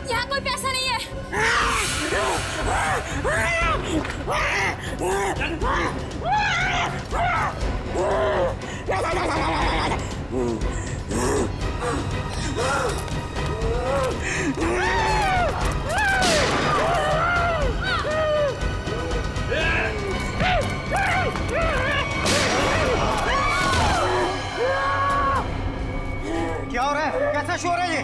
यहाँ कोई पैसा नहीं है। क्या हो रहा है? कैसा शोर है ये?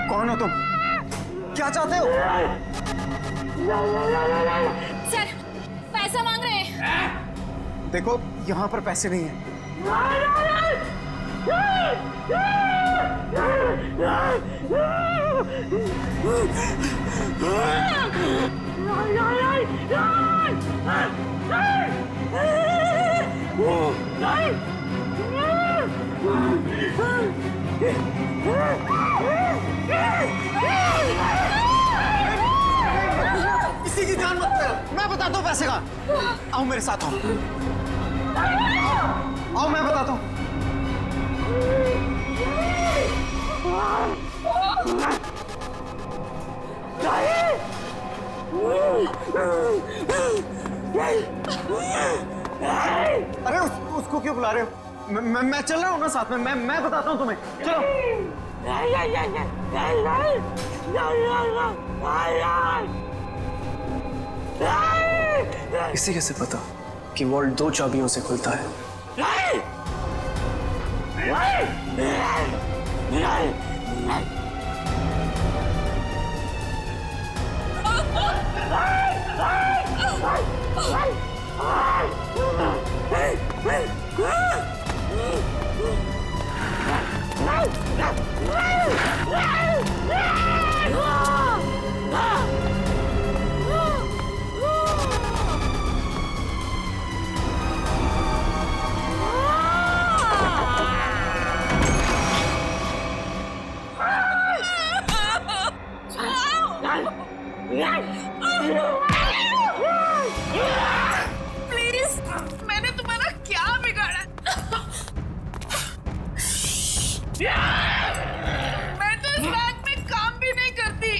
कौन हो तुम? क्या चाहते हो? सर, पैसा मांग रहे हैं। देखो, यहाँ पर पैसे नहीं हैं। किसी की जान मत लो। मैं बताता हूँ पैसे का। आओ मेरे साथ आओ। आओ मैं बताता हूँ। अरे उसको क्यों बुला रहे हो? मैं चल रहा हूँ ना साथ में। मैं बताता हूँ तुम्हें। चलो। इसे कैसे पता कि वॉल्ट 2 चाबियों से खुलता है? प्लीज, मैंने तुम्हारा क्या बिगाड़ा? मैं तो इस बैंक में काम भी नहीं करती।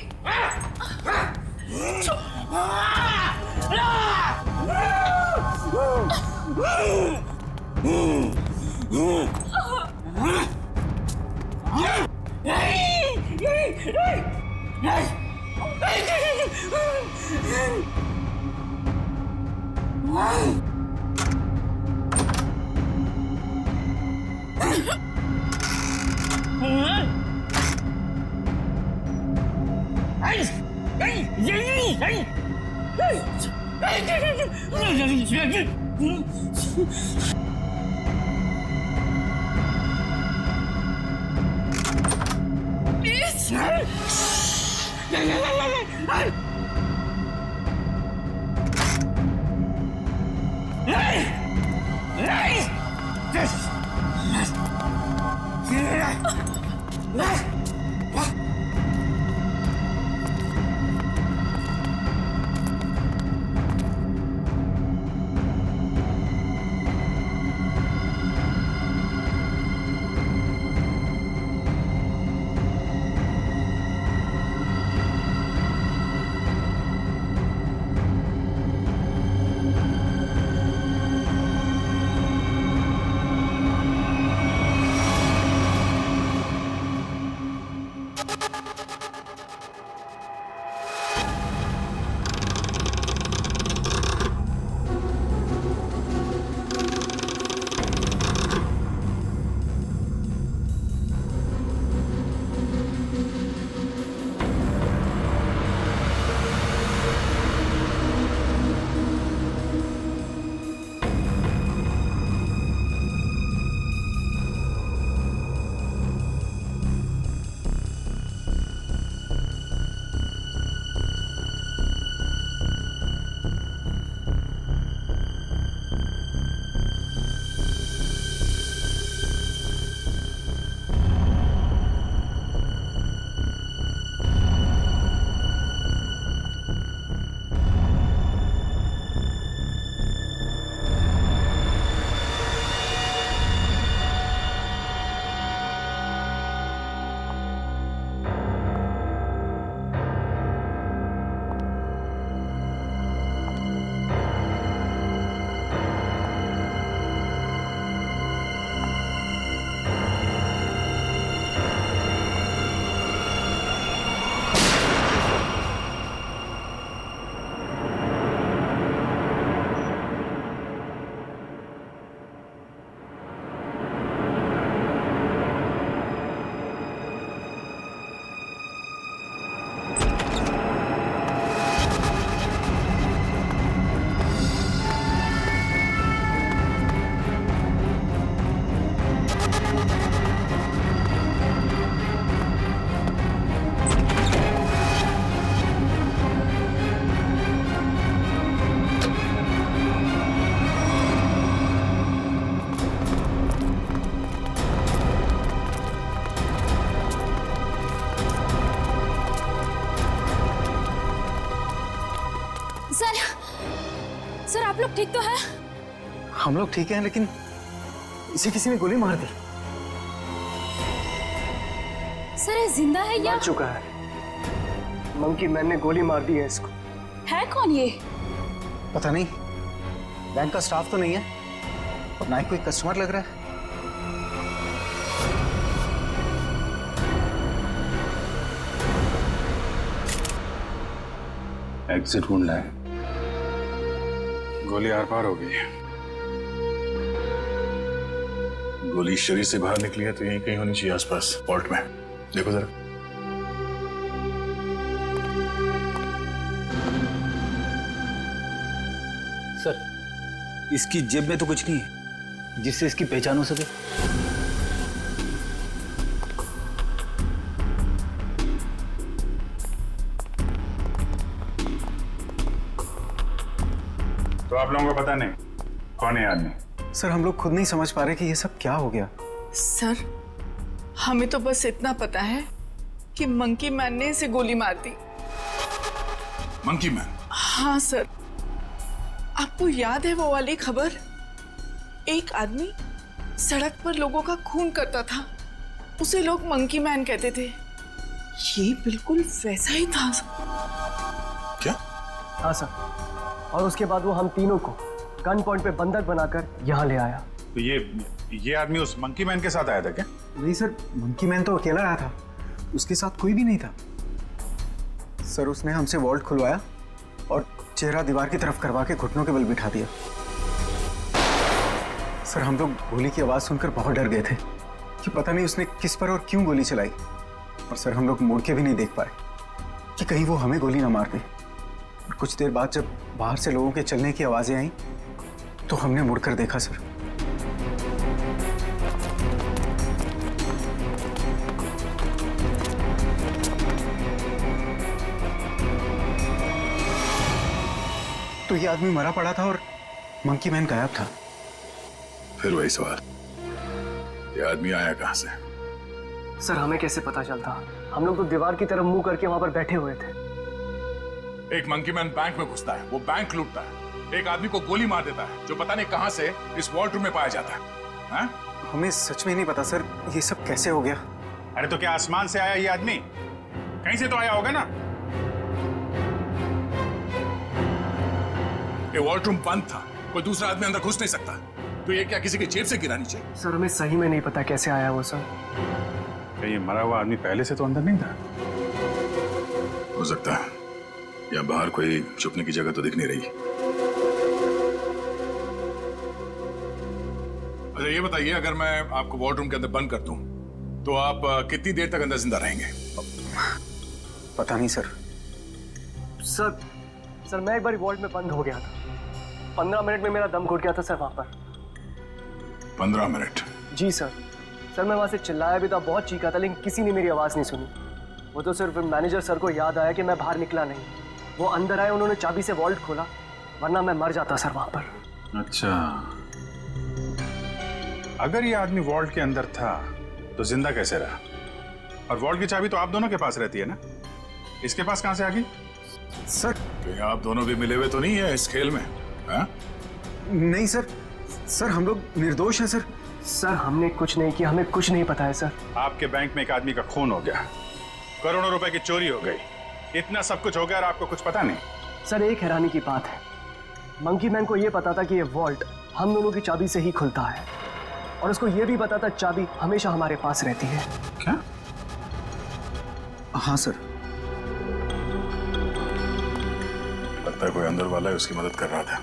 सर सर आप लोग ठीक तो हैं? हम लोग ठीक हैं, लेकिन इसे किसी ने गोली मार दी। सर ये जिंदा है या मर चुका है। मंकी मैन ने गोली मार दी है इसको। है कौन ये? पता नहीं, बैंक का स्टाफ तो नहीं है और ना ही कोई कस्टमर लग रहा है। एग्जिट ढूंढना है। गोली आर पार हो गई है। गोली शरीर से बाहर निकली है तो यहीं कहीं होनी चाहिए आसपास, वॉल्ट में। देखो जरा। सर, इसकी जेब में तो कुछ नहीं है जिससे इसकी पहचान हो सके। तो आप लोगों को पता नहीं कौन है आदमी? सर हम लोग खुद नहीं समझ पा रहे कि ये सब क्या हो गया। सर हमें तो बस इतना पता है कि मंकी मैन ने इसे गोली मार दी। Monkey man? हाँ सर, आपको याद है वो वाली खबर? एक आदमी सड़क पर लोगों का खून करता था, उसे लोग मंकी मैन कहते थे। ये बिल्कुल वैसा ही था। क्या? हाँ सर, और उसके बाद वो हम तीनों को गन पॉइंट पे बंधक बनाकर यहाँ ले आया। तो ये आदमी उस मंकी मैन के साथ आया था क्या? नहीं सर, मंकी मैन तो अकेला आया था, उसके साथ कोई भी नहीं था। सर उसने हमसे वॉल्ट खुलवाया और चेहरा दीवार की तरफ करवा के घुटनों के बल बिठा दिया। सर हम लोग गोली की आवाज सुनकर बहुत डर गए थे कि पता नहीं उसने किस पर और क्यों गोली चलाई। और सर हम लोग मुड़ के भी नहीं देख पाए कि कहीं वो हमें गोली ना मार दे। और कुछ देर बाद जब बाहर से लोगों के चलने की आवाजें आई तो हमने मुड़कर देखा सर। तो ये आदमी मरा पड़ा था और मंकी मैन गायब था। फिर वही सवाल, ये आदमी आया कहां से? सर हमें कैसे पता चलता? हम लोग तो दीवार की तरफ मुंह करके वहां पर बैठे हुए थे। एक मंकी मैन बैंक में घुसता है, वो बैंक लूटता है, एक आदमी को गोली मार देता है जो पता नहीं कहां से इस वॉल्ट रूम में पाया जाता है। हाँ? हमें सच में नहीं पता सर, ये सब कैसे हो गया। अरे तो क्या आसमान से आया ये आदमी? कहीं से तो आया होगा ना। ये वॉल्ट रूम बंद था, कोई दूसरा आदमी अंदर घुस नहीं सकता, तो ये क्या किसी की जेब से गिरानी चाहिए? सर हमें सही में नहीं पता कैसे आया वो सर। क्या ये मरा हुआ आदमी पहले से तो अंदर नहीं था? हो सकता है, या बाहर कोई छुपने की जगह तो दिख नहीं रही। अच्छा ये बताइए, अगर मैं आपको वॉल्ट रूम के अंदर बंद कर दूं तो आप कितनी देर तक अंदर जिंदा रहेंगे? पता नहीं सर। सर मैं एक बार वॉल्ट में बंद हो गया था। 15 मिनट में मेरा दम घुट गया था सर वहां पर। 15 मिनट? जी सर। सर मैं वहां से चिल्लाया भी था, बहुत चीखा था, लेकिन किसी ने मेरी आवाज नहीं सुनी। वो तो सिर्फ मैनेजर सर को याद आया कि मैं बाहर निकला नहीं। वो अंदर आए, उन्होंने चाबी से वॉल्ट खोला, वरना मैं मर जाता सर वहां पर। अच्छा, अगर ये आदमी वॉल्ट के अंदर था तो जिंदा कैसे रहा? और वॉल्ट की चाबी तो आप दोनों के पास रहती है ना, इसके पास कहां से आ गई? सर कहीं आप दोनों भी मिले हुए तो नहीं है इस खेल में? हाँ? नहीं सर, सर हम लोग निर्दोष हैं सर। सर हमने कुछ नहीं किया, हमें कुछ नहीं पता है सर। आपके बैंक में एक आदमी का खून हो गया, करोड़ों रुपए की चोरी हो गई, इतना सब कुछ हो गया और आपको कुछ पता नहीं? सर एक हैरानी की बात है, मंकी मैन को यह पता था कि ये वॉल्ट हम दोनों की चाबी से ही खुलता है, और उसको यह भी पता था चाबी हमेशा हमारे पास रहती है। क्या? हाँ सर। लगता है कोई अंदर वाला है उसकी मदद कर रहा था।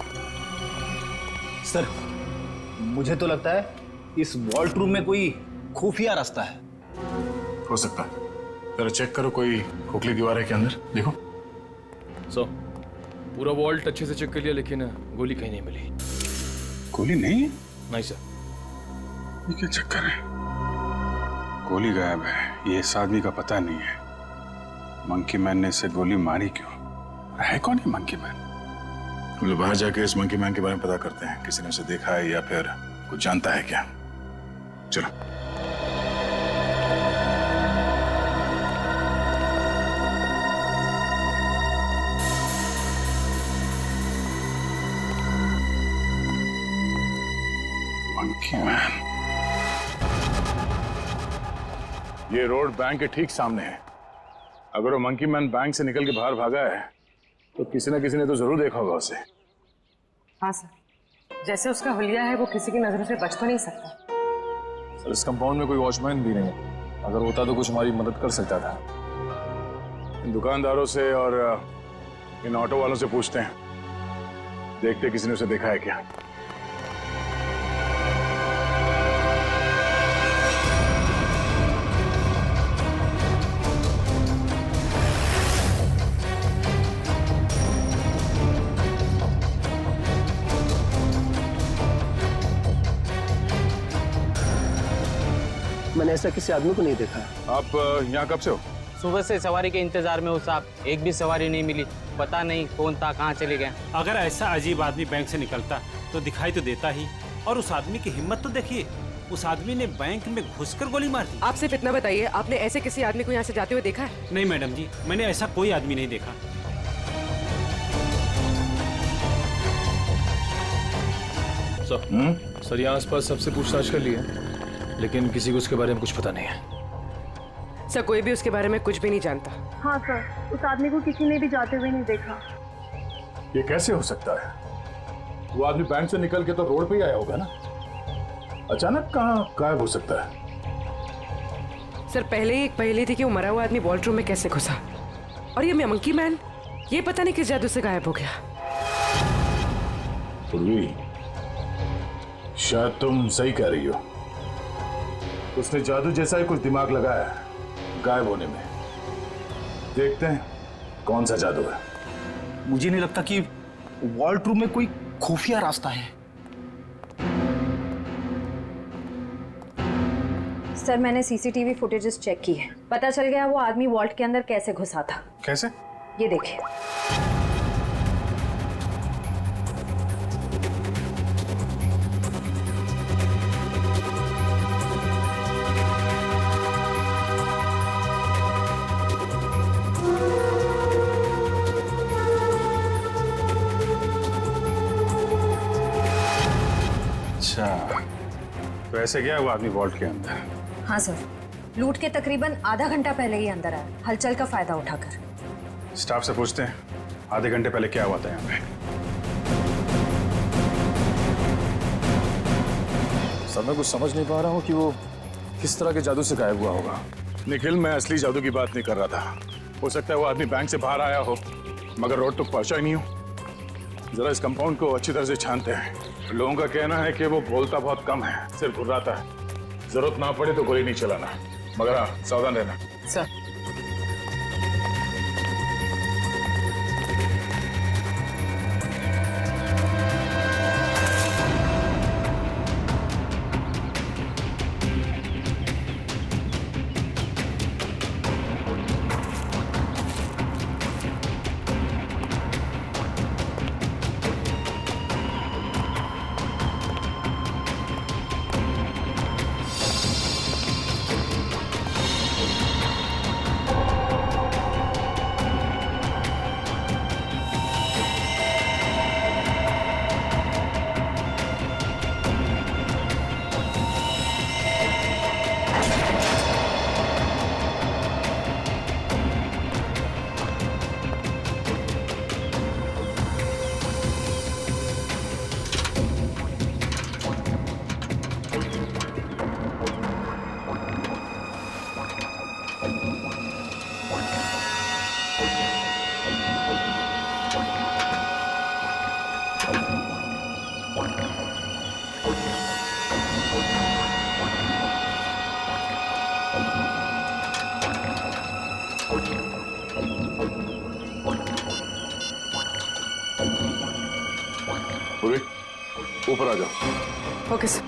सर मुझे तो लगता है इस वॉल्ट रूम में कोई खुफिया रास्ता है। हो सकता है, जरा चेक करो, कोई खोखली दीवार है के अंदर, देखो। सर पूरा वॉल्ट अच्छे से चेक कर लिया, लेकिन गोली कहीं नहीं मिली। गोली नहीं है? नहीं सर। ये क्या चक्कर है? गोली गायब है, ये इस आदमी का पता नहीं है। मंकी मैन ने इसे गोली मारी क्यों? है कौन है मंकी मैन? हम लोग बाहर जाके इस मंकी मैन के बारे में पता करते हैं, किसी ने उसे देखा है या फिर कुछ जानता है क्या? चलो। Monkey man. ये रोड बैंक के ठीक सामने है। अगर वो मंकी मैन बैंक से निकल के बाहर भागा है तो किसी न किसी ने तो जरूर देखा होगा उसे। हाँ सर, जैसे उसका हुलिया है वो किसी की नजर से बच तो नहीं सकता। सर इस कंपाउंड में कोई वॉचमैन भी नहीं है, अगर होता तो कुछ हमारी मदद कर सकता था। इन दुकानदारों से और इन ऑटो वालों से पूछते हैं, देखते किसी ने उसे देखा है क्या। मैंने ऐसा किसी आदमी को नहीं देखा। आप यहाँ कब से हो? सुबह से सवारी के इंतजार में हूँ साहब, एक भी सवारी नहीं मिली। पता नहीं कौन था, कहाँ चले गए। अगर ऐसा अजीब आदमी बैंक से निकलता तो दिखाई तो देता ही। और उस आदमी की हिम्मत तो देखिए, उस आदमी ने बैंक में घुसकर गोली मार दी। आप सिर्फ इतना बताइए, आपने ऐसे किसी आदमी को यहाँ से जाते हुए देखा है? नहीं मैडम जी, मैंने ऐसा कोई आदमी नहीं देखा। सर यहाँ आसपास सबसे पूछताछ कर लिया, लेकिन किसी को उसके बारे में कुछ पता नहीं है। सर कोई भी उसके बारे में कुछ भी नहीं जानता। हाँ सर, उस आदमी को किसी ने भी जाते हुए नहीं देखा। ये कैसे हो सकता है? वो आदमी बैंक से निकल के तो रोड पे ही आया होगा ना, अचानक कहाँ गायब हो सकता है? सर पहले ही एक पहेली थी कि वो मरा हुआ आदमी वॉल्ट रूम में कैसे घुसा, और ये मंकी मैन ये पता नहीं किस जादू से गायब हो गया। पूर्वी, शायद तुम सही कह रही हो। उसने जादू जैसा ही कुछ दिमाग लगाया है गायब होने में। देखते हैं कौन सा जादू है। मुझे नहीं लगता कि वॉल्ट रूम में कोई खुफिया रास्ता है। सर मैंने सीसीटीवी फुटेजेस चेक की है, पता चल गया वो आदमी वॉल्ट के अंदर कैसे घुसा था। कैसे? ये देखिए। अच्छा, तो ऐसे गया वो आदमी वॉल्ट के अंदर? हाँ सर, लूट के तकरीबन आधा घंटा पहले ही अंदर आया, हलचल का फायदा उठाकर। स्टाफ से पूछते हैं आधे घंटे पहले क्या हुआ था यहाँ पे। सर मैं कुछ समझ नहीं पा रहा हूँ कि वो किस तरह के जादू से गायब हुआ होगा। निखिल, मैं असली जादू की बात नहीं कर रहा था। हो सकता है वो आदमी बैंक से बाहर आया हो मगर रोड तक पहुंचा ही नहीं हो। जरा इस कंपाउंड को अच्छी तरह से छानते हैं। लोगों का कहना है कि वो बोलता बहुत कम है, सिर्फ घुर्राता है। जरूरत ना पड़े तो गोली नहीं चलाना, मगर हाँ सावधान रहना। सर पूर्वी, ऊपर आ जाओ। Okay sir.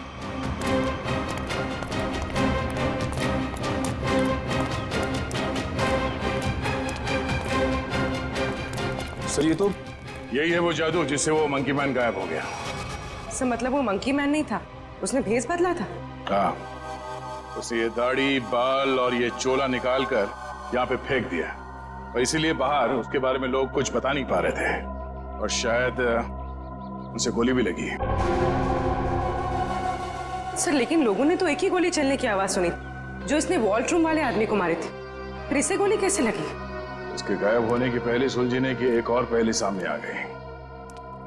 सर ये तो यही है वो जादू जिससे वो मंकी मैन गायब हो गया। सर मतलब वो मंकी मैन नहीं था, उसने भेस बदला था। हाँ, उसने ये दाढ़ी, बाल और ये चोला निकाल कर यहाँ पे फेंक दिया, और इसीलिए बाहर उसके बारे में लोग कुछ बता नहीं पा रहे थे, और शायद उनसे गोली भी लगी। सर लेकिन लोगों ने तो एक ही गोली चलने की आवाज सुनी जो इसने वॉल्ट्रूम वाले आदमी को मारी थी, फिर इसे गोली कैसे लगी? उसके गायब होने की पहले सुलझने की एक और पहली सामने आ गई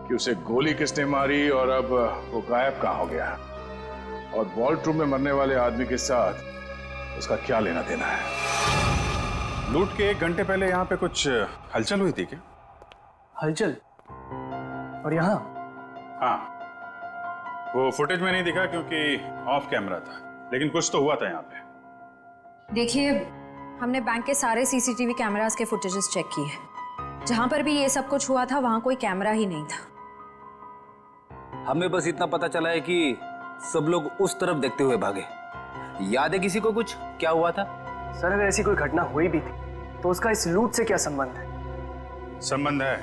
कि उसे गोली किसने मारी और अब वो गायब कहाँ हो गया, और वॉल्ट्रूम में मरने वाले आदमी के साथ उसका क्या लेना देना है। लूट के 1 घंटे पहले यहाँ पे कुछ हलचल हुई थी क्या? हलचल? और यहाँ? हाँ, वो फुटेज में नहीं दिखा क्योंकि ऑफ कैमरा था, लेकिन कुछ तो हुआ था यहाँ पे। देखिए, हमने बैंक के सारे सीसीटीवी कैमरास के फुटेजेस चेक किए। जहां पर भी ये सब कुछ हुआ था वहां कोई कैमरा ही नहीं था। हमें बस इतना पता चला है कि सब लोग उस तरफ देखते हुए भागे। याद है किसी को कुछ क्या हुआ था? सर अगर ऐसी कोई घटना हुई भी थी तो उसका इस लूट से क्या संबंध है? संबंध है,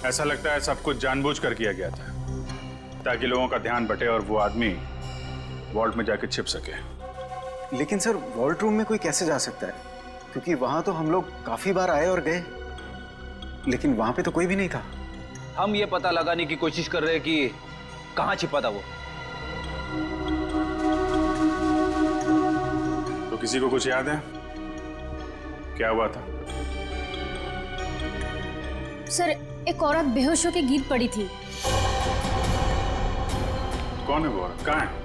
ऐसा लगता है सब कुछ जानबूझकर किया गया था ताकि लोगों का ध्यान बटे और वो आदमी वॉल्ट में जाके छिप सके। लेकिन सर वॉल्ट रूम में कोई कैसे जा सकता है, क्योंकि वहां तो हम लोग काफी बार आए और गए, लेकिन वहां पे तो कोई भी नहीं था। हम ये पता लगाने की कोशिश कर रहे हैं कि कहाँ छिपा था वो। तो किसी को कुछ याद है क्या हुआ था? सर एक औरत बेहोश होकर गिर पड़ी थी। कौन है वो औरत? कहाँ है?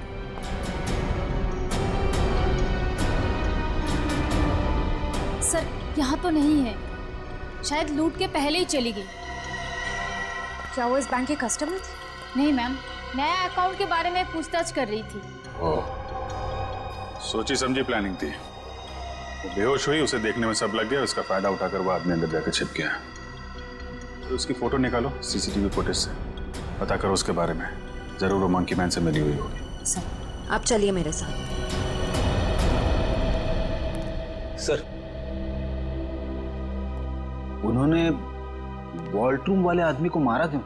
सर यहाँ तो नहीं है, शायद लूट के पहले ही चली गई। क्या वो इस बैंक के कस्टमर थे? नहीं मैम, नया अकाउंट के बारे में पूछताछ कर रही थी। ओह, सोची समझी प्लानिंग थी। वो बेहोश हुई, उसे देखने में सब लग गया, उसका फायदा उठाकर वो आदमी अंदर जाकर छिप गया। तो उसकी फोटो निकालो सीसीटीवी फुटेज से, पता करो उसके बारे में, जरूर वो मंकी मैन से मिली हुई होगी। सर आप चलिए मेरे साथ। सर उन्होंने वॉल्ट्रूम वाले आदमी को मारा क्यों?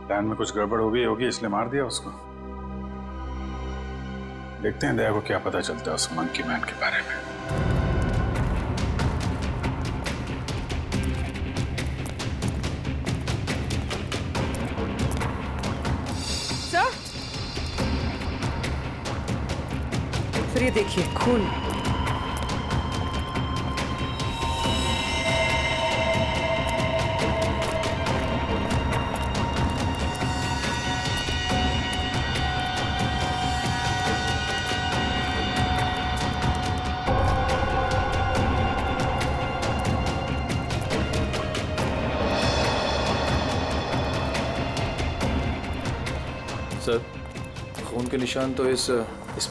प्लान में कुछ गड़बड़ हो गई होगी इसलिए मार दिया उसको। देखते हैं दया को क्या पता चलता है उस मंकी मैन के बारे में। सर ये देखिए खून। सर खून के निशान तो इस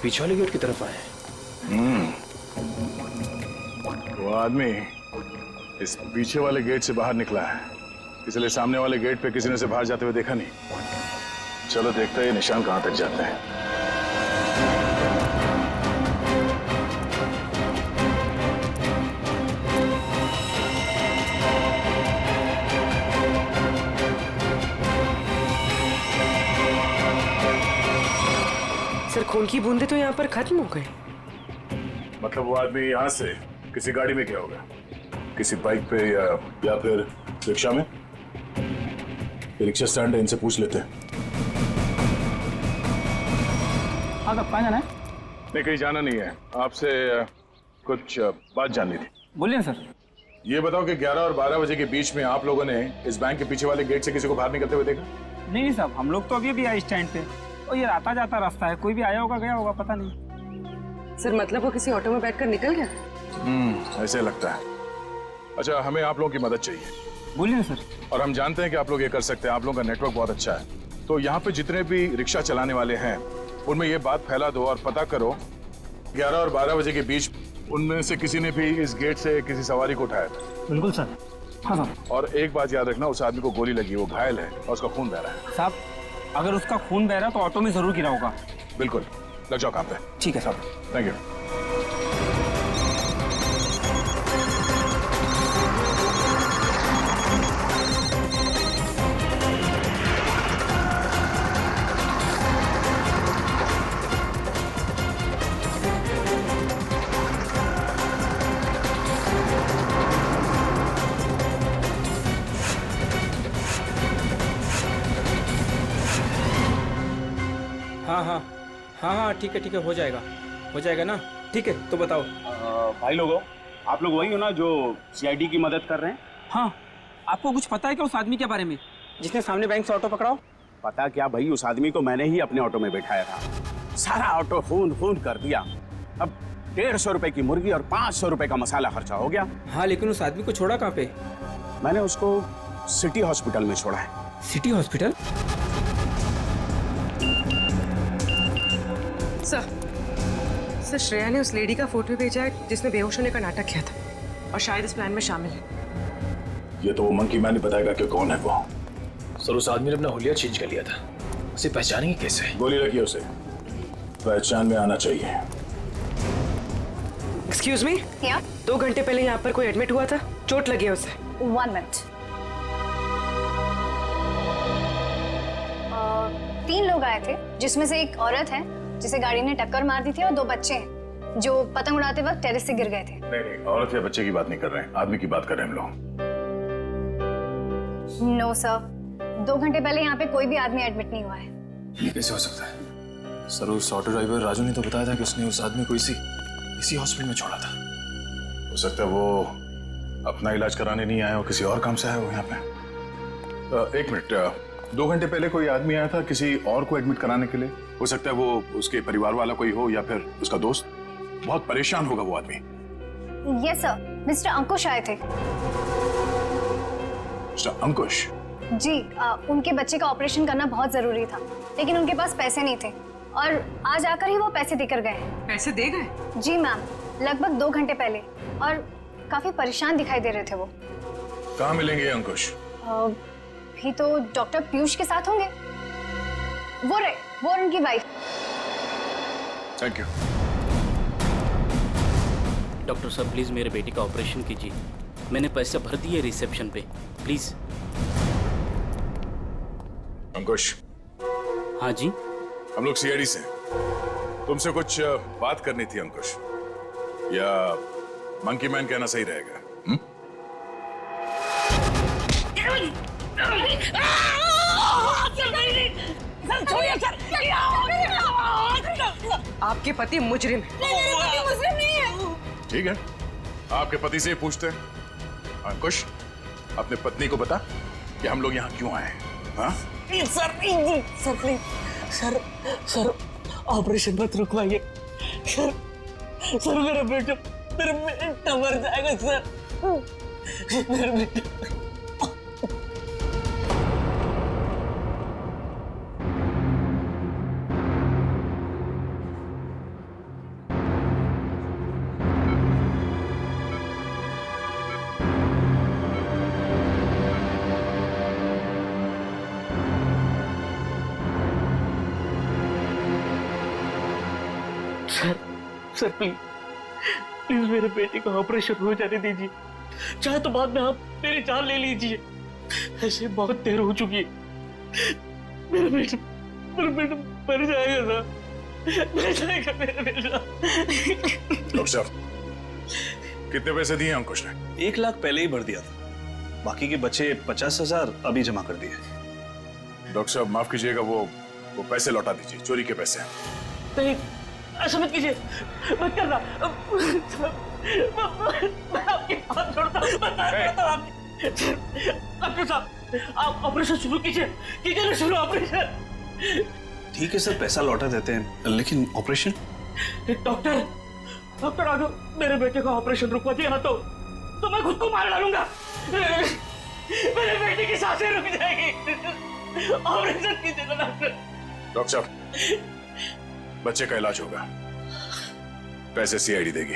पीछे वाले गेट की तरफ आए हैं। वो आदमी इस पीछे वाले गेट से बाहर निकला है, इसलिए सामने वाले गेट पे किसी ने उसे बाहर जाते हुए देखा नहीं। चलो देखते हैं ये निशान कहां तक जाते हैं। सर खून की बूंदे तो यहाँ पर खत्म हो गए। मतलब वो आदमी यहाँ से किसी गाड़ी में गया होगा, किसी बाइक पे या फिर रिक्शा में। रिक्शा स्टैंड है, इनसे पूछ लेते हैं। हाँ कब कहाँ जाना है? नहीं कहीं जाना नहीं है, आपसे कुछ बात जाननी थी। बोलिए सर। ये बताओ कि 11 और 12 बजे के बीच में आप लोगों ने इस बैंक के पीछे वाले गेट से किसी को बाहर निकलते हुए देखा? नहीं साहब, हम लोग तो अभी आए स्टैंड पे और ये आता जाता रास्ता है, कोई भी आया होगा गया होगा पता नहीं। सर मतलब वो किसी ऑटो में बैठकर निकल गया? ऐसे लगता है। अच्छा हमें आप लोगों की मदद चाहिए। बोलिए सर। और हम जानते हैं कि आप लोग ये कर सकते हैं, आप लोगों का नेटवर्क बहुत अच्छा है। तो यहाँ पे जितने भी रिक्शा चलाने वाले हैं उनमें ये बात फैला दो और पता करो 11 और 12 बजे के बीच उनमें से किसी ने भी इस गेट से किसी सवारी को उठाया था। बिल्कुल सर। हाँ सर। और एक बात याद रखना, उस आदमी को गोली लगी, वो घायल है और उसका खून बह रहा है। साहब अगर उसका खून बह रहा तो ऑटो में जरूर गिरा होगा। बिल्कुल, लग जाओ काम पे। ठीक है साहब। Thank you. हाँ हाँ हाँ हाँ ठीक है हो जाएगा ना। ठीक है तो बताओ। भाई लोगों, आप लोग वही हो ना जो सीआईडी की मदद कर रहे हैं? हाँ, आपको कुछ पता है क्या उस आदमी के बारे में जिसने सामने बैंक से ऑटो पकड़ा हो? पता क्या भाई, उस आदमी को मैंने ही अपने ऑटो में बैठाया था। सारा ऑटो खून कर दिया। अब 150 रुपए की मुर्गी और 500 रुपए का मसाला खर्चा हो गया। हाँ लेकिन उस आदमी को छोड़ा कहाँ पे? मैंने उसको सिटी हॉस्पिटल में छोड़ा है। City hospital? सर श्रेया ने उस लेडी का फोटो भेजा है जिसने बेहोश होने का नाटक किया था और शायद इस प्लान में शामिल है। ये तो वो मंकी मैन ही बताएगा कि कौन है वो। सर उस आदमी ने अपना हुलिया चेंज कर लिया था, उसे पहचानेंगे कैसे? गोली लगी उसे, पहचान में आना चाहिए। एक्सक्यूज मी, 2 घंटे पहले यहाँ पर कोई एडमिट हुआ था, चोट लगी है उसे। 1 मिनट। 3 लोग आए थे जिसमें से एक औरत है जिसे गाड़ी ने टक्कर मार दी थी और 2 बच्चे हैं जो पतंग उड़ाते वक्त टेरेस से गिर गए थे। नहीं, औरत या बच्चे की बात नहीं कर रहे हैं, आदमी की बात कर रहे हैं हम लोग। नो सर, 2 घंटे पहले यहाँ पे कोई भी आदमी एडमिट नहीं हुआ है। ये कैसे हो सकता है? सर उस ऑटो ड्राइवर राजू ने तो बताया था कि उसने उस आदमी को इसी हॉस्पिटल में छोड़ा था। हो सकता है वो अपना इलाज कराने नहीं आया हो, किसी और काम से आया हो यहाँ पे। 1 मिनट, 2 घंटे पहले कोई आदमी आया था किसी और को एडमिट कराने के लिए। हो सकता है वो उसके परिवार वाला कोई हो या फिर उसका दोस्त। बहुत परेशान होगा वो आदमी। यस सर, मिस्टर अंकुश आए थे। मिस्टर अंकुश? जी, उनके बच्चे का ऑपरेशन करना बहुत जरूरी था लेकिन उनके पास पैसे नहीं थे और आज आकर ही वो पैसे देकर गए हैं। पैसे दे गए? जी मैम, लगभग 2 घंटे पहले, और काफी परेशान दिखाई दे रहे थे वो। कहाँ मिलेंगे अंकुश? भी तो डॉक्टर पीयूष के साथ होंगे। वो उनकी वाइफ। Thank you. डॉक्टर साहब प्लीज मेरे बेटे का ऑपरेशन कीजिए, मैंने पैसे भर दिए रिसेप्शन पे, प्लीज। अंकुश? हाँ जी? हम लोग सीआईडी से हैं। तुमसे कुछ बात करनी थी अंकुश, या मंकी मैन कहना सही रहेगा? आपके पति मुजरिम है। ठीक है, आपके पति से पूछते हैं। अंकुश, अपने पत्नी को बता कि हम लोग यहाँ क्यों आए हैं। हाँ? सर प्लीज, सर ऑपरेशन मत रुकवाइए। सर मेरा बेटा मर जाएगा सर, मेरा बेटा। सर प्लीज मेरे बेटे का ऑपरेशन हो जाने दीजिए, चाहे तो बाद में आप मेरी जान ले लीजिए। ऐसे बहुत देर हो चुकी है। मेरा बेटा मर जाएगा सर, मर जाएगा मेरा बेटा। डॉक्टर साहब, कितने पैसे दिए अंकुश ने? 1 लाख पहले ही भर दिया था, बाकी के बचे 50,000 अभी जमा कर दिए। डॉक्टर साहब माफ कीजिएगा, वो पैसे लौटा दीजिए, चोरी के पैसे। नहीं, ऐसा मत कीजिए, मत करना। मैं आपके हाथ जोड़ता हूं, डॉक्टर साहब आप ऑपरेशन शुरू कीजिए ना, शुरू ऑपरेशन। ठीक है सर, पैसा लौटा देते हैं, लेकिन ऑपरेशन? डॉक्टर अगर मेरे बेटे का ऑपरेशन रुकवा दिया ना तो मैं खुद को मार डालूंगा। मेरे बेटे की सांसें रुक जाएगी। ऑपरेशन कीजिएगा डॉक्टर। डॉक्टर साहब, बच्चे का इलाज होगा, पैसे सीआईडी देगी।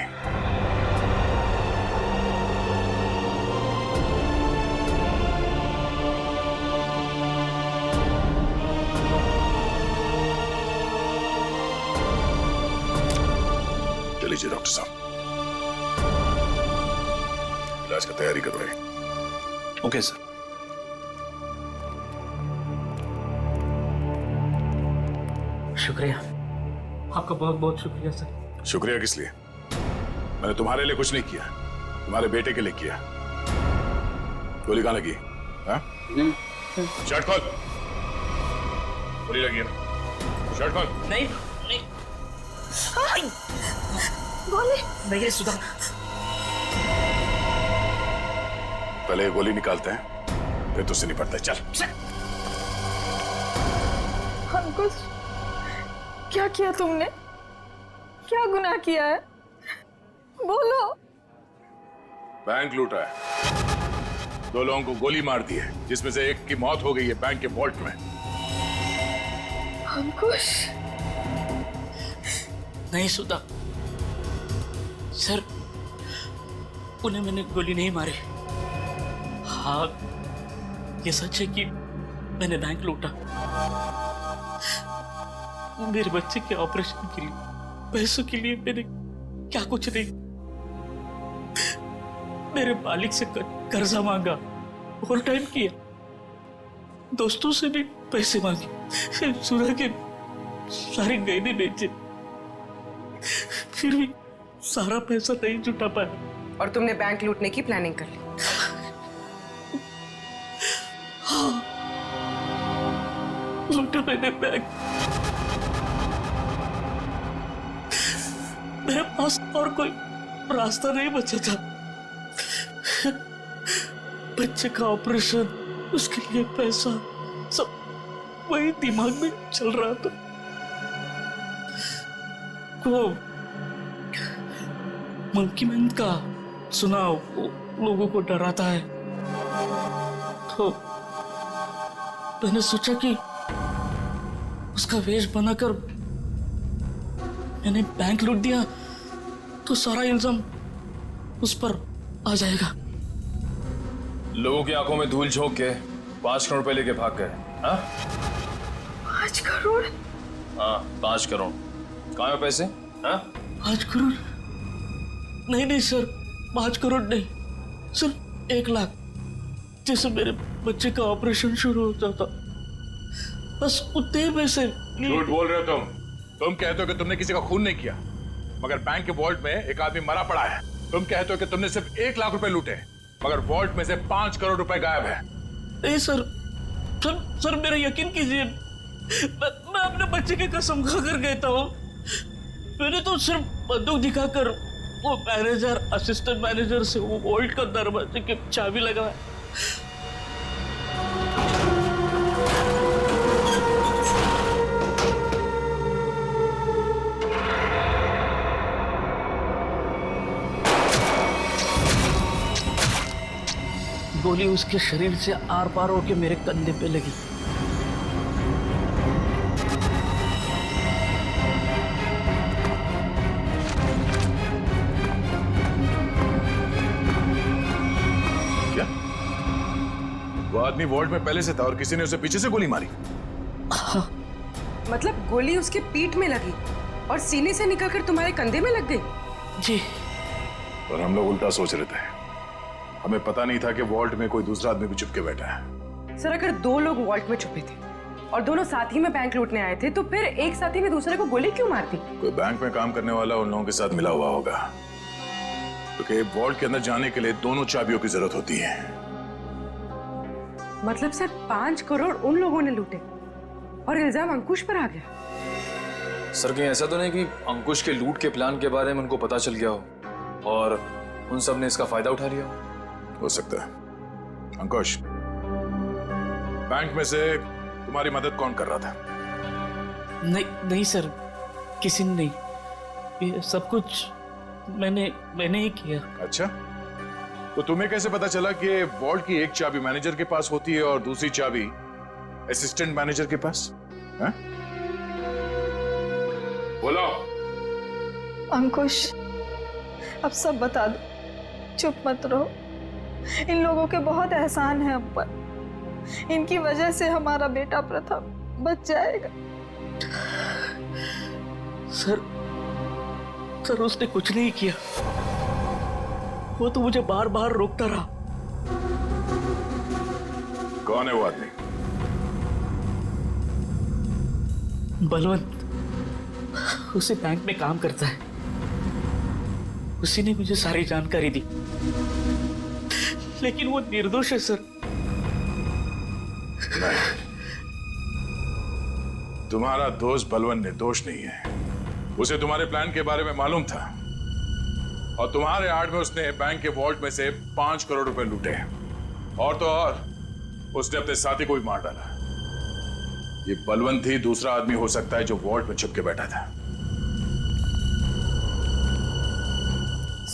चलिए डॉक्टर साहब, इलाज का तैयारी करवाइए। Okay sir. शुक्रिया, आपका बहुत बहुत शुक्रिया सर। शुक्रिया किस लिए? मैंने तुम्हारे लिए कुछ नहीं किया, तुम्हारे बेटे के लिए किया। गोली कहाँ लगी? हाँ? शर्ट खोल। गोली लगी है ना? शर्ट खोल। नहीं नहीं गोली नहीं सुधा। पहले गोली निकालते हैं फिर तुझसे निपटते हैं। चल। अंकुश, क्या किया तुमने? क्या गुनाह किया है? बोलो। बैंक लूटा है, 2 लोगों को गोली मार दी है, जिसमें से एक की मौत हो गई है बैंक के वॉल्ट में। अंकुश, नहीं सुधा सर, उन्हें मैंने गोली नहीं मारी। हाँ, ये सच है कि मैंने बैंक लूटा। मेरे बच्चे के ऑपरेशन के लिए, पैसों के लिए मैंने क्या कुछ नहीं, मेरे मालिक से कर्जा मांगा, ओवर टाइम किया, दोस्तों से भी पैसे मांगे, सुना के सारे गहने बेचे, फिर भी सारा पैसा नहीं जुटा पाया। और तुमने बैंक लूटने की प्लानिंग कर ली? हाँ, लूटा मैंने बैंक। मेरे पास और कोई रास्ता नहीं बचा था। बच्चे का ऑपरेशन, उसके लिए पैसा, सब वही दिमाग में चल रहा था। वो मंकी मैन का सुना, लोगों को डराता है, तो मैंने सोचा कि उसका वेश बनाकर मैंने बैंक लूट दिया तो सारा इल्जाम उस पर आ जाएगा। लोगों की आंखों में धूल झोंक के 5 करोड़ रुपए लेके भाग गए। हाँ 5 करोड़? हाँ 5 करोड़। कहाँ है पैसे? हाँ 5 करोड़ नहीं सर, 5 करोड़ नहीं, सिर्फ 1 लाख। जैसे मेरे बच्चे का ऑपरेशन शुरू होता था, बस उतने पैसे। झूठ बोल रहे हो तुम कहते हो कि तुमने किसी का खून नहीं किया, मगर बैंक के वॉल्ट में एक आदमी मरा पड़ा है। तुम कहते हो कि तुमने सिर्फ 1 लाख रुपए लूटे, मगर वॉल्ट में से 5 करोड़ रुपए गायब है। नहीं सर मेरा यकीन कीजिए, मैं अपने बच्चे की कसम खाकर कहता हूँ, मैंने तो सिर्फ बंदूक दिखाकर वो मैनेजर, असिस्टेंट मैनेजर से वो वॉल्ट का दरवाजे की चाबी लगाया। गोली उसके शरीर से आर पार होकर मेरे कंधे पे लगी। क्या वो आदमी वॉल्ट में पहले से था और किसी ने उसे पीछे से गोली मारी? मतलब गोली उसके पीठ में लगी और सीने से निकलकर तुम्हारे कंधे में लग गई? जी। और हम लोग उल्टा सोच रहे थे, हमें पता नहीं था कि वॉल्ट में कोई दूसरा आदमी भी छुप के बैठा है। सर अगर 2 लोग वॉल्ट में छुपे थे और दोनों साथ ही में बैंक लूटने आए थे, तो फिर एक साथी में दूसरे को गोली क्यों मार दी? कोई बैंक में काम करने वाला उन लोगों के साथ मिला हुआ होगा, क्योंकि वॉल्ट के अंदर जाने के लिए दोनों चाबियों की जरूरत होती है। मतलब सर 5 करोड़ उन लोगों ने लूटे और इल्जाम अंकुश पर आ गया? सर कहीं ऐसा तो नहीं कि अंकुश के लूट के प्लान के बारे में उनको पता चल गया हो और उन सब ने इसका फायदा उठा लिया हो सकता है। अंकुश, बैंक में से तुम्हारी मदद कौन कर रहा था? नहीं सर, किसी ने नहीं, ये सब कुछ मैंने ही किया। अच्छा, तो तुम्हें कैसे पता चला कि वॉल्ट की एक चाबी मैनेजर के पास होती है और दूसरी चाबी असिस्टेंट मैनेजर के पास? है? बोलो। अंकुश, अब सब बता दो, चुप मत रहो। इन लोगों के बहुत एहसान है हम पर। इनकी वजह से हमारा बेटा प्रथम बच जाएगा। सर उसने कुछ नहीं किया, वो तो मुझे बार बार रोकता रहा। कौन है वो आदमी? बलवंत, उसी बैंक में काम करता है, उसी ने मुझे सारी जानकारी दी, लेकिन वो निर्दोष है सर। तुम्हारा दोस्त बलवंत निर्दोष नहीं है। उसे तुम्हारे प्लान के बारे में मालूम था और तुम्हारे आड़ में उसने बैंक के वॉल्ट में से 5 करोड़ रुपए लूटे। और तो और उसने अपने साथी को भी मार डाला। ये बलवंत ही दूसरा आदमी हो सकता है जो वॉल्ट में छुप के बैठा था।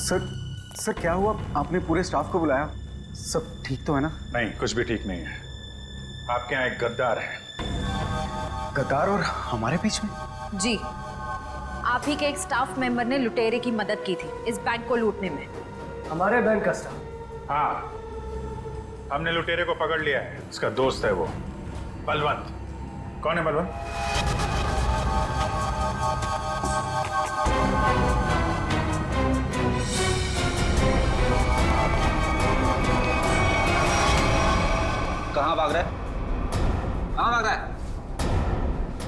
सर क्या हुआ? आपने पूरे स्टाफ को बुलाया? सब ठीक तो है ना? नहीं, कुछ भी ठीक नहीं है। आपके यहाँ एक गद्दार है। गद्दार और हमारे बीच में? जी, आप ही के एक स्टाफ मेंबर ने लुटेरे की मदद की थी इस बैंक को लूटने में। हमारे बैंक का स्टाफ? हाँ, हमने लुटेरे को पकड़ लिया है। उसका दोस्त है वो बलवंत। कौन है बलवंत? कहाँ भाग रहा है? कहाँ भाग रहा है?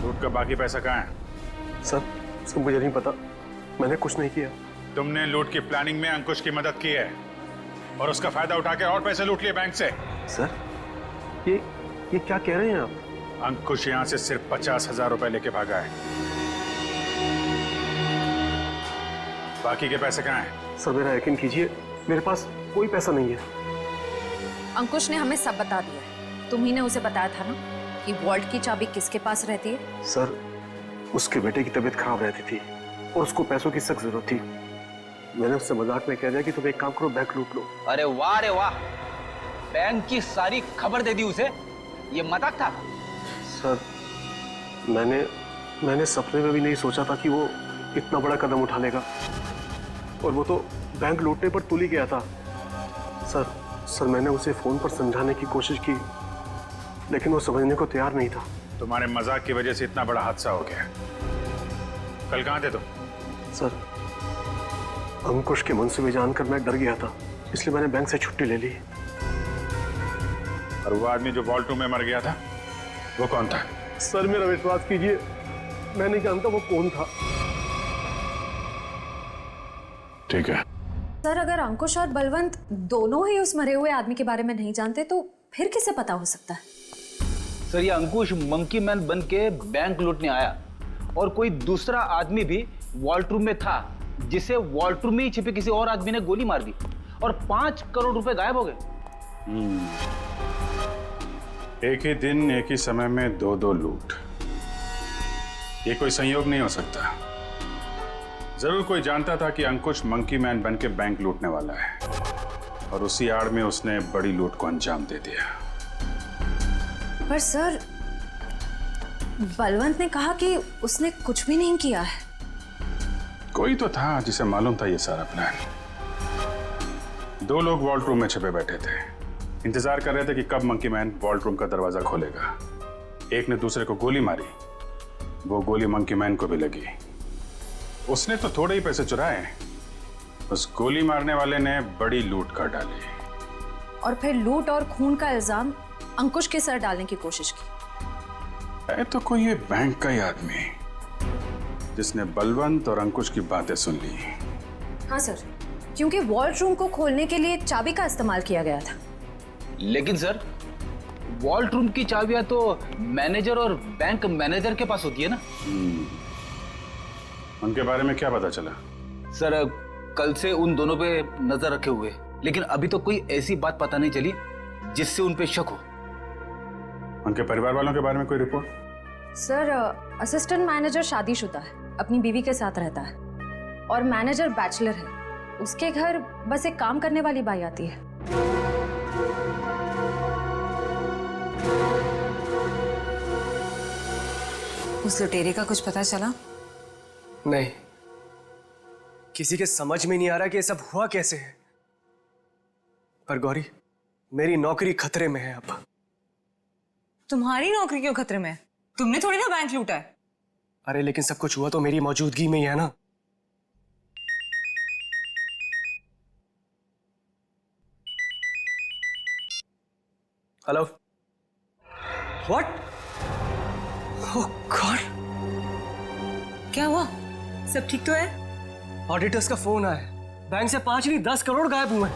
लूट का बाकी पैसा कहाँ है? सर मुझे नहीं पता, मैंने कुछ नहीं किया। तुमने लूट की प्लानिंग में अंकुश की मदद की है और उसका फायदा उठा के और पैसे लूट लिए बैंक से। सर ये क्या कह रहे हैं आप? अंकुश यहाँ से सिर्फ 50,000 रुपए लेके भागा है। बाकी के पैसे कहाँ हैं? सर मेरा यकीन कीजिए, मेरे पास कोई पैसा नहीं है। अंकुश ने हमें सब बता दिया है। तुम ही ने उसे बताया था ना कि वॉल्ट की चाबी किसके पास रहती है? सर उसके बेटे की तबीयत खराब रहती थी और उसको पैसों की सख्त जरूरत थी। मैंने उससे मजाक में कह दिया कि तुम एक काम करो, बैंक लूट लो। अरे वाह रे वाह, बैंक की सारी खबर दे दी उसे। ये मजाक था? सर मैंने सपने में भी नहीं सोचा था कि वो इतना बड़ा कदम उठा लेगा। और वो तो बैंक लूटने पर तुल ही गया था। सर मैंने उसे फोन पर समझाने की कोशिश की, लेकिन वो समझने को तैयार नहीं था। तुम्हारे मजाक की वजह से इतना बड़ा हादसा हो गया। कल कहाँ थे तुम? सर अंकुश के मंसूबे जानकर मैं डर गया था, इसलिए मैंने बैंक से छुट्टी ले ली। और वो आदमी जो वॉल्ट रूम में मर गया था, वो कौन था? सर मेरा विश्वास कीजिए, मैं नहीं जानता वो कौन था। ठीक है सर, अगर अंकुश और बलवंत दोनों ही उस मरे हुए आदमी के बारे में नहीं जानते तो फिर किसे पता हो सकता है? सर ये अंकुश मंकी मैन बन के बैंक लूटने आया और कोई दूसरा आदमी भी वॉल्ट रूम में था, जिसे वॉल्ट रूम में ही छिपे किसी और आदमी ने गोली मार दी और 5 करोड़ रुपए गायब हो गए। एक ही दिन एक ही समय में दो लूट, ये कोई संयोग नहीं हो सकता। जरूर कोई जानता था कि अंकुश मंकी मैन बन के बैंक लूटने वाला है और उसी आड़ में उसने बड़ी लूट को अंजाम दे दिया। पर सर बलवंत ने कहा कि उसने कुछ भी नहीं किया है। कोई तो था जिसे मालूम था ये सारा प्लान। 2 लोग वॉल्ट रूम में छिपे बैठे थे, इंतजार कर रहे थे कि कब मंकी मैन वॉल्ट रूम का दरवाजा खोलेगा। एक ने दूसरे को गोली मारी, वो गोली मंकी मैन को भी लगी। उसने तो थोड़े ही पैसे चुराए, उस गोली मारने वाले ने बड़ी लूट कर डाली और फिर लूट और खून का इल्जाम अंकुश के सर डालने की कोशिश की। है तो कोई ये बैंक का ही आदमी जिसने बलवंत और अंकुश की बातें सुन ली। हाँ सर, क्योंकि वॉल्ट रूम को खोलने के लिए चाबी का इस्तेमाल किया गया था। लेकिन सर वॉल्ट रूम की चाबियां तो मैनेजर और बैंक मैनेजर के पास होती है ना। उनके बारे में क्या पता चला? सर कल से उन दोनों पे नजर रखे हुए, लेकिन अभी तो कोई ऐसी बात पता नहीं चली जिससे उन पे शक हो। उनके परिवार वालों के बारे में कोई रिपोर्ट? सर असिस्टेंट मैनेजर शादीशुदा है, अपनी बीवी के साथ रहता है और मैनेजर बैचलर है। उसके घर बस एक काम करने वाली बाई आती है। उस लुटेरे का कुछ पता चला? नहीं, किसी के समझ में नहीं आ रहा कि ये सब हुआ कैसे है। पर गौरी, मेरी नौकरी खतरे में है अब। तुम्हारी नौकरी क्यों खतरे में है? तुमने थोड़ी ना बैंक लूटा है। अरे लेकिन सब कुछ हुआ तो मेरी मौजूदगी में ही है ना। Hello, what? ओह गॉड, क्या हुआ? सब ठीक तो है? ऑडिटर्स का फोन आया, बैंक से 5 नहीं 10 करोड़ गायब हुए।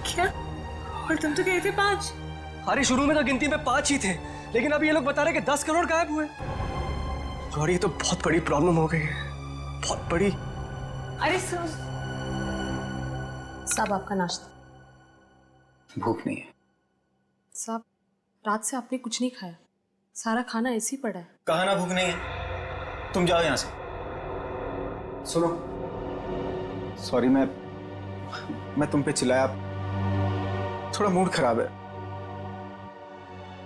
क्या? और तुम तो कह रहे थे 5। अरे शुरू में तो गिनती में 5 ही थे, लेकिन अब ये लोग बता रहे कि 10 करोड़ गायब हुए। गौरी, ये तो बहुत बड़ी प्रॉब्लम हो गई है, बहुत बड़ी। अरे साहब, आपका नाश्ता। भूख नहीं है। साहब, रात से आपने कुछ नहीं खाया, सारा खाना ऐसे ही पड़ा है। कहा ना भूख नहीं है, तुम जाओ यहां से। सुनो, सॉरी, मैं तुम पे चिल्लाया, थोड़ा मूड खराब है।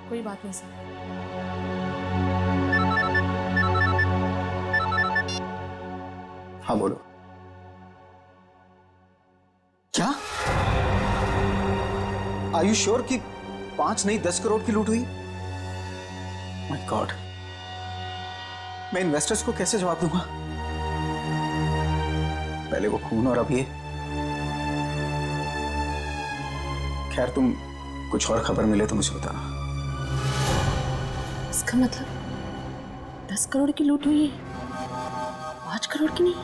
कोई बात नहीं सर। हाँ बोलो। क्या? आर यू श्योर कि 5 नहीं 10 करोड़ की लूट हुई? माय गॉड, मैं इन्वेस्टर्स को कैसे जवाब दूंगा? पहले वो खून और अब ये। खैर, तुम कुछ और खबर मिले तो मुझे बताना। इसका मतलब 10 करोड़ की लूट हुई है, 5 करोड़ की नहीं।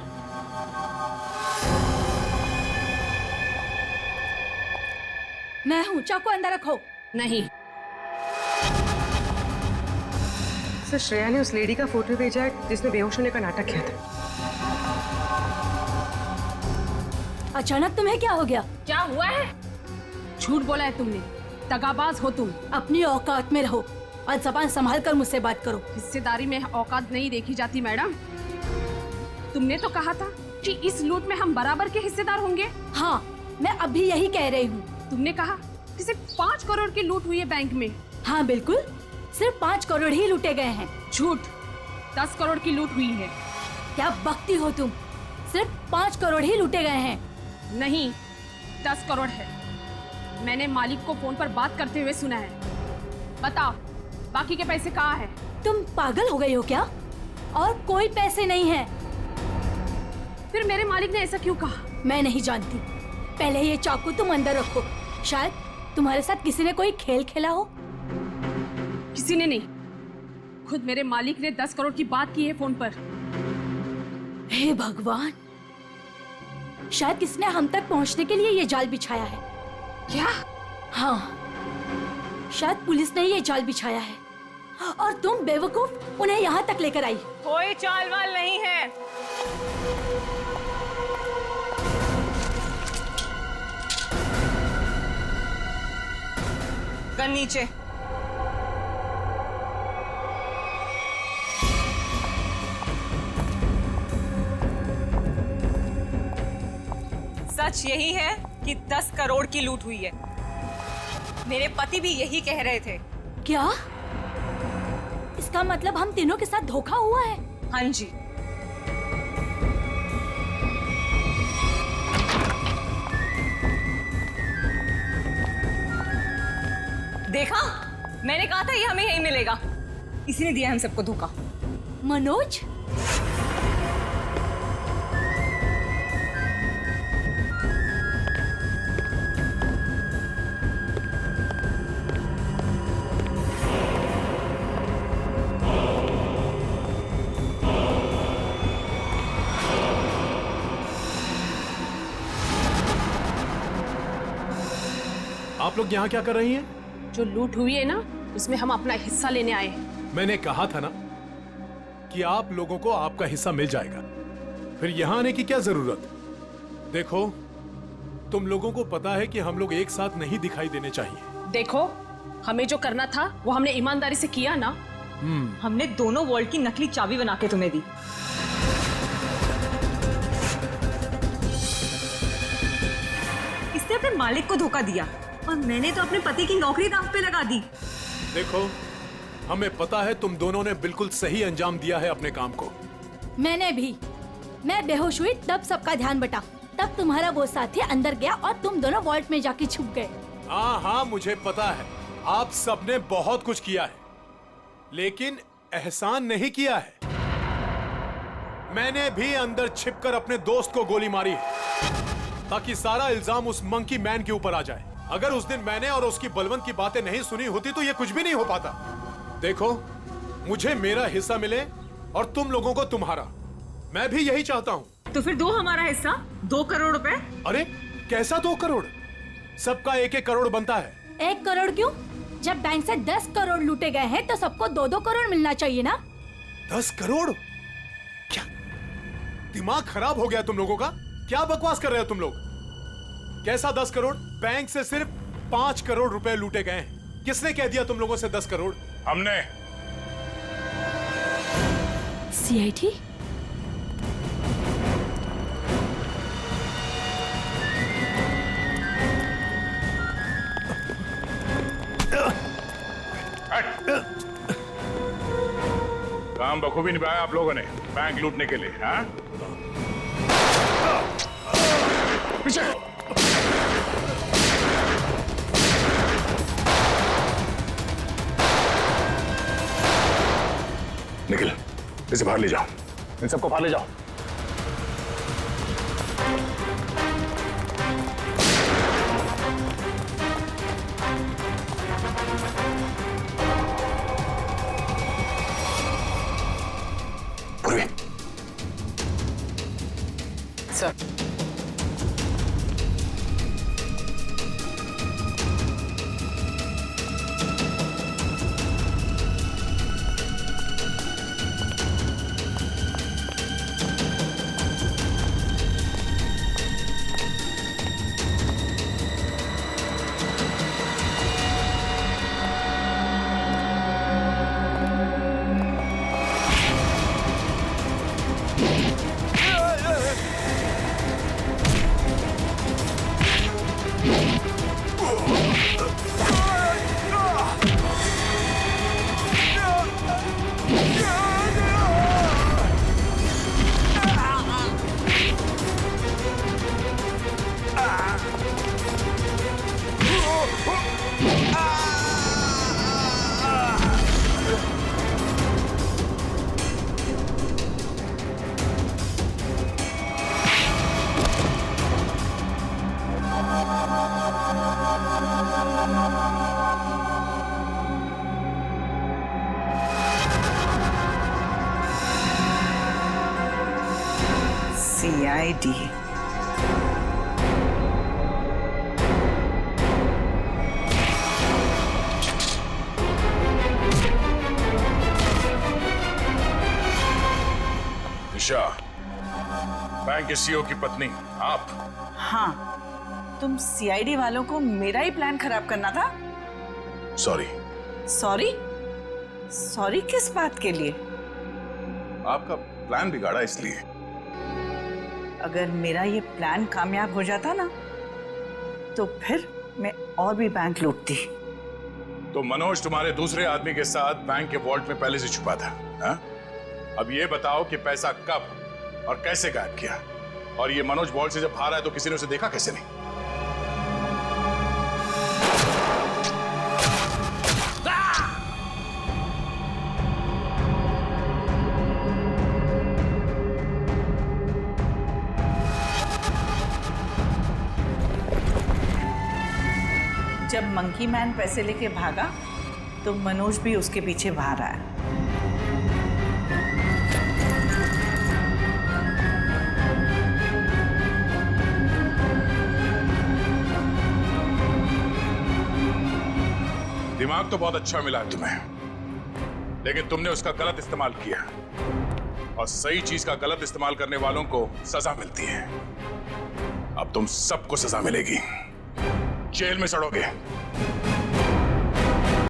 मैं हूं, चाकू अंदर रखो। नहीं। सर, श्रेया ने उस लेडी का फोटो भेजा है जिसने बेहोश होने का नाटक किया था। अचानक तुम्हें क्या हो गया? क्या हुआ है? झूठ बोला है तुमने, दगाबाज हो तुम। अपनी औकात में रहो और जबान संभाल कर मुझसे बात करो। हिस्सेदारी में औकात नहीं देखी जाती मैडम। तुमने तो कहा था कि इस लूट में हम बराबर के हिस्सेदार होंगे। हाँ, मैं अभी यही कह रही हूँ। तुमने कहा कि सिर्फ 5 करोड़ की लूट हुई है बैंक में। हाँ बिल्कुल, सिर्फ 5 करोड़ ही लूटे गए हैं। झूठ, 10 करोड़ की लूट हुई है। क्या बकती हो तुम? सिर्फ 5 करोड़ ही लूटे गए हैं। नहीं, 10 करोड़ है। मैंने मालिक को फोन पर बात करते हुए सुना है। बताओ, बाकी के पैसे कहाँ हैं? तुम पागल हो गई हो क्या? और कोई पैसे नहीं है। फिर मेरे मालिक ने ऐसा क्यों कहा? मैं नहीं जानती। पहले ये चाकू तुम अंदर रखो। शायद तुम्हारे साथ किसी ने कोई खेल खेला हो। किसी ने नहीं, खुद मेरे मालिक ने 10 करोड़ की बात की है फोन पर। हे भगवान, शायद किसने हम तक पहुंचने के लिए ये जाल बिछाया है। क्या? हाँ, शायद पुलिस ने ये जाल बिछाया है और तुम बेवकूफ उन्हें यहाँ तक लेकर आई। कोई चाल वाल नहीं है। गन नीचे। सच यही है कि 10 करोड़ की लूट हुई है। मेरे पति भी यही कह रहे थे। क्या? इसका मतलब हम तीनों के साथ धोखा हुआ है? हाँ जी। देखा, मैंने कहा था ये हमें यही मिलेगा। इसी ने दिया हम सबको धोखा। मनोज, आप लोग यहाँ क्या कर रही हैं? जो लूट हुई है ना, उसमें हम अपना हिस्सा लेने आए हैं। मैंने कहा था ना कि आप लोगों को आपका हिस्सा मिल जाएगा, फिर यहाँ आने की क्या जरूरत? देखो, तुम लोगों को पता है कि हम लोग एक साथ नहीं दिखाई देने चाहिए। देखो, हमें जो करना था वो हमने ईमानदारी से किया ना। हमने दोनों वॉल्ट की नकली चाबी बना के तुम्हें दी। इसने अपने मालिक को धोखा दिया और मैंने तो अपने पति की नौकरी दांव पे लगा दी। देखो, हमें पता है तुम दोनों ने बिल्कुल सही अंजाम दिया है अपने काम को। मैंने भी। मैं बेहोश हुई तब सबका ध्यान बटा, तब तुम्हारा वो साथी अंदर गया और तुम दोनों वॉल्ट में जाके छुप गए। हाँ, मुझे पता है आप सबने बहुत कुछ किया है, लेकिन एहसान नहीं किया है। मैंने भी अंदर छिपकर अपने दोस्त को गोली मारी है ताकि सारा इल्जाम उस मंकी मैन के ऊपर आ जाए। अगर उस दिन मैंने और उसकी बलवंत की बातें नहीं सुनी होती तो ये कुछ भी नहीं हो पाता। देखो, मुझे मेरा हिस्सा मिले और तुम लोगों को तुम्हारा। मैं भी यही चाहता हूँ। तो फिर दो हमारा हिस्सा, 2 करोड़ रुपए। अरे कैसा 2 करोड़? सबका 1-1 करोड़ बनता है। 1 करोड़ क्यों? जब बैंक से 10 करोड़ लूटे गए हैं तो सबको 2-2 करोड़ मिलना चाहिए ना। 10 करोड़? क्या दिमाग खराब हो गया तुम लोगों का? क्या बकवास कर रहे हो तुम लोग? कैसा 10 करोड़? बैंक से सिर्फ 5 करोड़ रुपए लूटे गए हैं। किसने कह दिया तुम लोगों से 10 करोड़? हमने। सीआईडी? काम बखूबी निभाया आप लोगों ने बैंक लूटने के लिए। हाँ? पीछे। निखिल, इसे बाहर ले जाओ। इन सबको बाहर ले जाओ। पूर्वी। सर। CID। ईशा, बैंक के सीईओ की पत्नी आप? हाँ, तुम CID वालों को मेरा ही प्लान खराब करना था? सॉरी। सॉरी? सॉरी किस बात के लिए? आपका प्लान बिगाड़ा इसलिए। अगर मेरा ये प्लान कामयाब हो जाता ना, तो फिर मैं और भी बैंक लूटती। तो मनोज तुम्हारे दूसरे आदमी के साथ बैंक के वॉल्ट में पहले से छुपा था, हा? अब ये बताओ कि पैसा कब और कैसे गायब किया? और ये मनोज वॉल्ट से जब बाहर आया तो किसी ने उसे देखा कैसे नहीं? जब मंकी मैन पैसे लेके भागा तो मनोज भी उसके पीछे बाहर आया। दिमाग तो बहुत अच्छा मिला तुम्हें, लेकिन तुमने उसका गलत इस्तेमाल किया, और सही चीज का गलत इस्तेमाल करने वालों को सजा मिलती है। अब तुम सबको सजा मिलेगी, जेल में सड़ोगे।